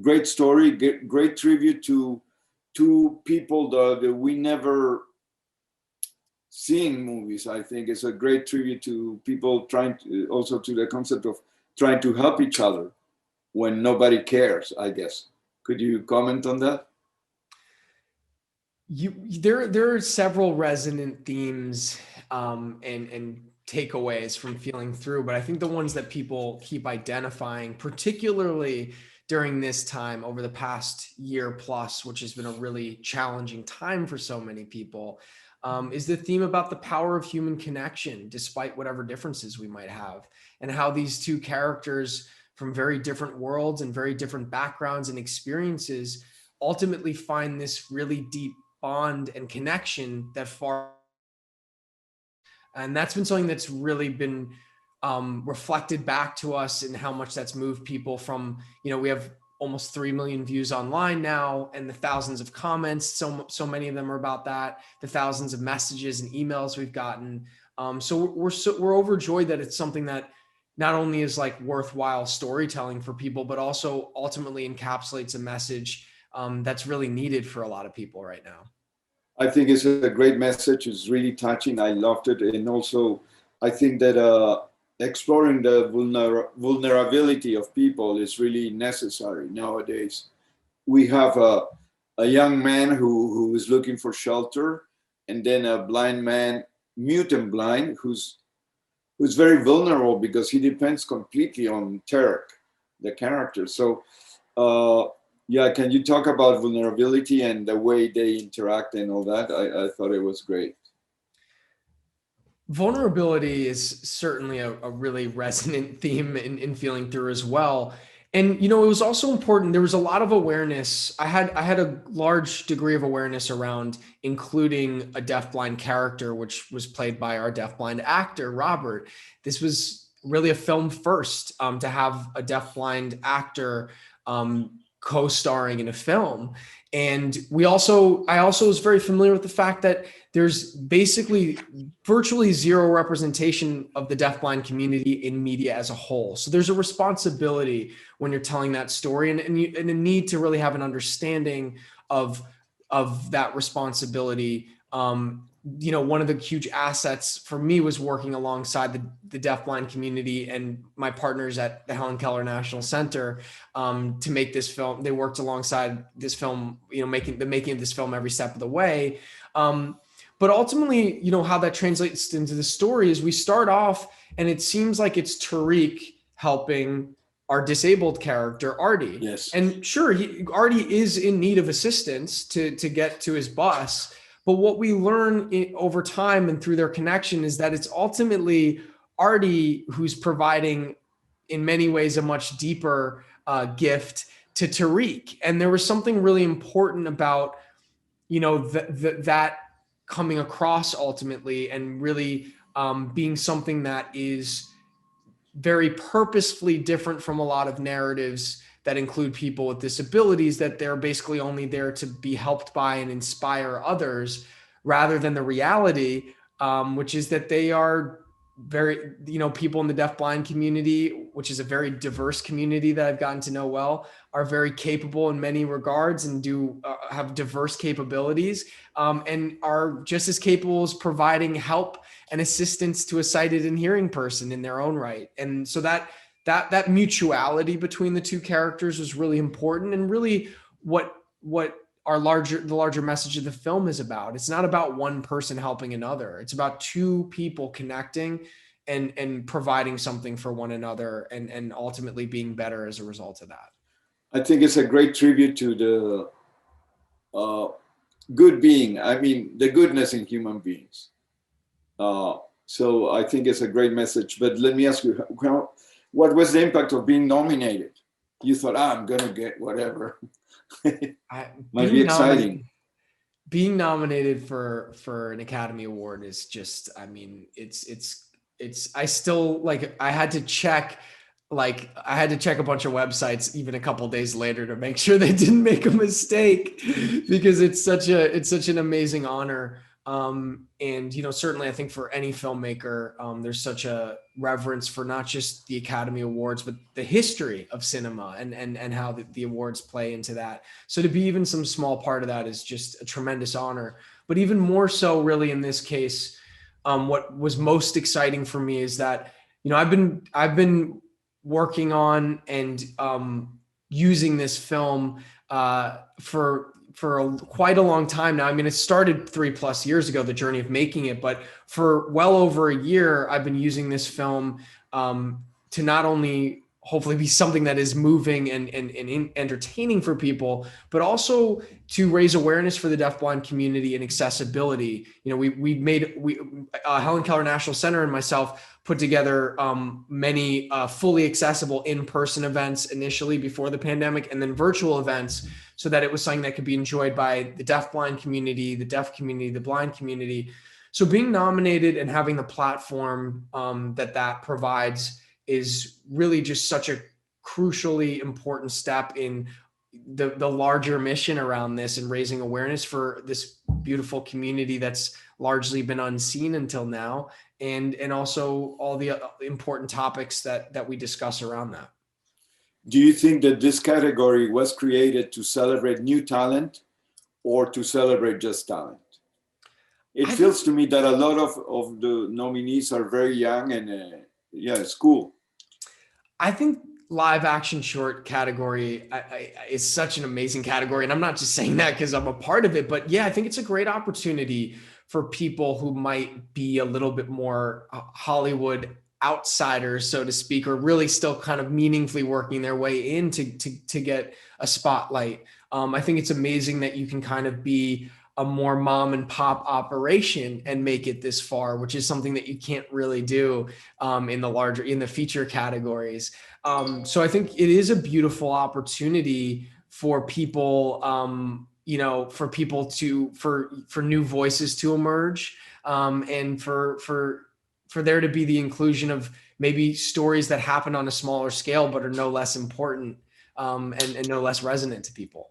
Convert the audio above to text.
Great story, great tribute to people that we never see in movies. I think it's a great tribute to people trying to, also to the concept of trying to help each other when nobody cares, I guess. Could you comment on that? There are several resonant themes and takeaways from feeling through, but I think the ones that people keep identifying, particularly during this time over the past year plus, which has been a really challenging time for so many people, is the theme about the power of human connection, despite whatever differences we might have, and how these two characters from very different worlds and very different backgrounds and experiences ultimately find this really deep bond and connection that far, and that's been something that's really been reflected back to us in how much that's moved people from, we have almost 3 million views online now, and the thousands of comments, so many of them are about that, the thousands of messages and emails we've gotten. So we're overjoyed that it's something that not only is like worthwhile storytelling for people, but also ultimately encapsulates a message that's really needed for a lot of people right now. I think it's a great message. It's really touching. I loved it. And also, I think that exploring the vulnerability of people is really necessary nowadays. We have a young man who is looking for shelter, and then a blind man, mute and blind, who's very vulnerable because he depends completely on Tarek, the character. So, yeah, can you talk about vulnerability and the way they interact and all that? I thought it was great. Vulnerability is certainly a really resonant theme in feeling through as well. And it was also important. There was a lot of awareness. I had a large degree of awareness around including a deafblind character, which was played by our deafblind actor, Robert. This was really a film first to have a deafblind actor co-starring in a film. And I also was very familiar with the fact that there's basically virtually zero representation of the deafblind community in media as a whole. So there's a responsibility when you're telling that story, and a need to really have an understanding of that responsibility. One of the huge assets for me was working alongside the deafblind community and my partners at the Helen Keller National Center to make this film. They worked alongside this film, making of this film every step of the way. But ultimately, how that translates into the story is we start off and it seems like it's Tariq helping our disabled character, Artie. Yes. And sure, Artie is in need of assistance to get to his bus. But what we learn over time and through their connection is that it's ultimately Artie who's providing, in many ways, a much deeper gift to Tariq. And there was something really important about, that coming across ultimately, and really being something that is very purposefully different from a lot of narratives that include people with disabilities, that they're basically only there to be helped by and inspire others, rather than the reality, which is that they are very, people in the deafblind community, which is a very diverse community that I've gotten to know well, are very capable in many regards and do have diverse capabilities, and are just as capable as providing help and assistance to a sighted and hearing person in their own right. And so that mutuality between the two characters was really important, and really what the larger message of the film is about. It's not about one person helping another. It's about two people connecting and providing something for one another, and ultimately being better as a result of that. I think it's a great tribute to the good being. I mean, the goodness in human beings. So I think it's a great message. But let me ask you, what was the impact of being nominated? You thought, I'm going to get whatever. Might be exciting. Being nominated for an Academy Award is just, I still, I had to check a bunch of websites even a couple of days later to make sure they didn't make a mistake, because it's such an amazing honor. And, certainly I think for any filmmaker, there's such a reverence for not just the Academy Awards, but the history of cinema and how the awards play into that. So to be even some small part of that is just a tremendous honor. But even more so really in this case, what was most exciting for me is that, I've been working on and using this film for quite a long time now. I mean, it started 3+ years ago, the journey of making it, but for well over a year, I've been using this film to not only hopefully be something that is moving and entertaining for people, but also to raise awareness for the deafblind community and accessibility. Helen Keller National Center and myself put together many fully accessible in-person events initially before the pandemic, and then virtual events, so that it was something that could be enjoyed by the deafblind community, the deaf community, the blind community. So being nominated and having the platform that provides is really just such a crucially important step in the larger mission around this and raising awareness for this beautiful community that's largely been unseen until now, and also all the important topics that we discuss around that. Do you think that this category was created to celebrate new talent or to celebrate just talent? It feels to me that a lot of the nominees are very young, and it's cool. I think live action short category is such an amazing category. And I'm not just saying that because I'm a part of it, but I think it's a great opportunity for people who might be a little bit more Hollywood outsiders, so to speak, or really still kind of meaningfully working their way in to get a spotlight. I think it's amazing that you can kind of be a more mom and pop operation and make it this far, which is something that you can't really do in the feature categories. So I think it is a beautiful opportunity for people, for new voices to emerge, and for there to be the inclusion of maybe stories that happen on a smaller scale, but are no less important, and no less resonant to people.